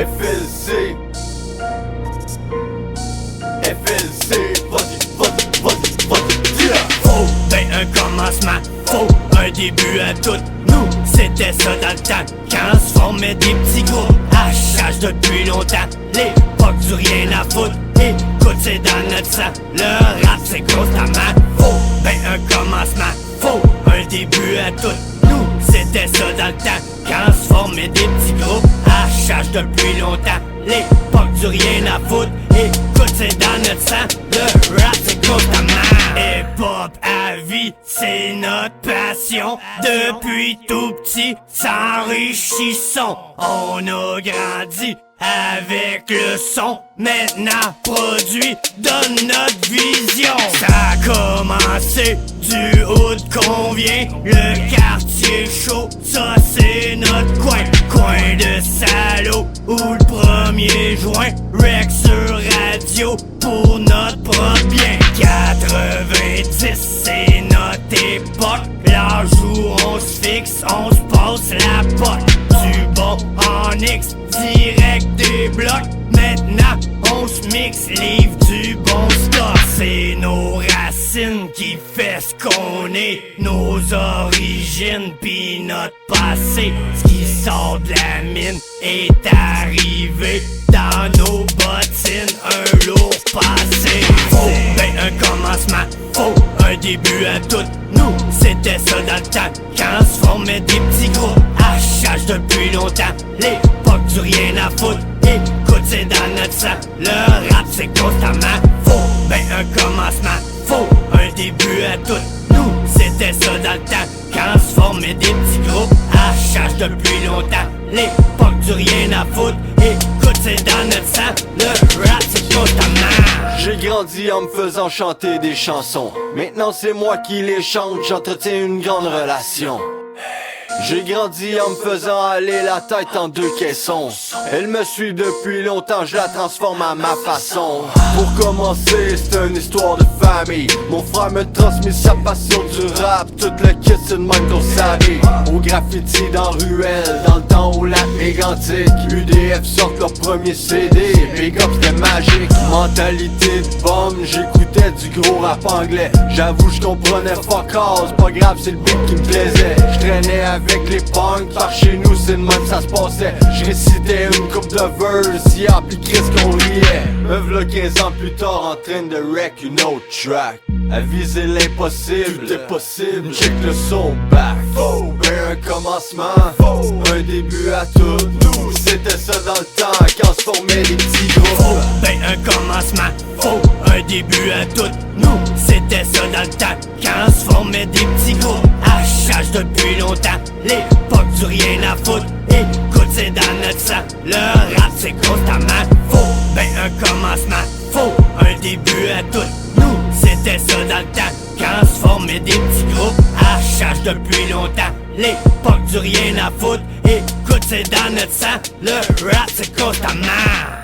FLC, vas-y, Faut ben un commencement, faut un début à tout. Nous, c'était ça dans le temps, quand se formaient des petits groupes. Hachage depuis longtemps, l'époque du rien à foutre. Écoute, c'est dans notre sang, le rap c'est constamment. Faut ben un commencement, faut un début à tout. Nous, c'était ça dans le temps, quand se formaient des petits groupes. Hachage depuis longtemps, l'époque du rien à foutre. Écoute, c'est dans notre sang, le rap c'est constamment. Hip-hop à vie, c'est notre passion. Depuis tout petit, s'enrichissons. On a grandi avec le son, maintenant produit de notre vision. Ça a commencé du haut qu'on vient, le quartier chaud, ça c'est notre coin. Coin de salaud, ou le 1er juin, rec sur radio pour notre propre bien. 90 c'est notre époque, l'âge où on se fixe, on se passe la pote. Du bon en X, direct des blocs. Maintenant on se mixe, livre du bon stock. C'est nos racines qui fait ce qu'on est, nos origines pis notre passé. Ce qui sort de la mine est arrivé dans nos bottines, un lourd passé. Faut ben un commencement, faut un début à tout. Nous, c'était ça dans le temps, quand se formaient des petits groupes. Hachage depuis longtemps, l'époque du rien à foutre. Écoute, c'est dans notre sang, le rap c'est constamment. Faut ben un commencement, faut un début à tout. Nous, c'était ça dans le temps, quand se formaient des petits groupes. Hachage depuis longtemps, l'époque du rien à foutre. Écoute, c'est dans notre sang, le rap c'est constamment. J'ai grandi en me faisant chanter des chansons. Maintenant c'est moi qui les chante, j'entretiens une grande relation. J'ai grandi en me faisant aller la tête en deux caissons. Elle me suit depuis longtemps, je la transforme à ma façon. Pour commencer, c'est une histoire de famille. Mon frère me transmet sa passion du rap. Tout le kit c'est de même qu'on s'habille. Au graffiti dans ruelle, dans le temps où la mégantique. UDF sortent leur premier CD, Big Up c'était magique. Mentalité de bombe, j'écoutais du gros rap anglais. J'avoue je comprenais fuck all, c'est pas grave c'est le beat qui me plaisait. Je traînais avec les punks, par chez nous c'est de même ça se passait. Je récitais une coupe de verse, y'a pis Chris qu'on riait. Me v'là 15 ans plus tard en train de wreck une autre track. À viser l'impossible, tout est possible, check le son back. Faut ben un commencement, faut un début à tout. Nous c'était ça dans le temps, quand se formaient les petits groupes. Faut ben un commencement, faut un début à tout. Nous c'était ça dans le temps, quand se formaient des petits groupes. Hachage depuis longtemps, l'époque du rien à foutre. Écoute, c'est dans notre sang, le rap c'est constamment. Faut ben un commencement, faut un début à tout. Nous, c'était ça dans le temps, quand se formaient des petits groupes. Hachage depuis longtemps, l'époque du rien à foutre. Écoute, c'est dans notre sang, le rap c'est constamment.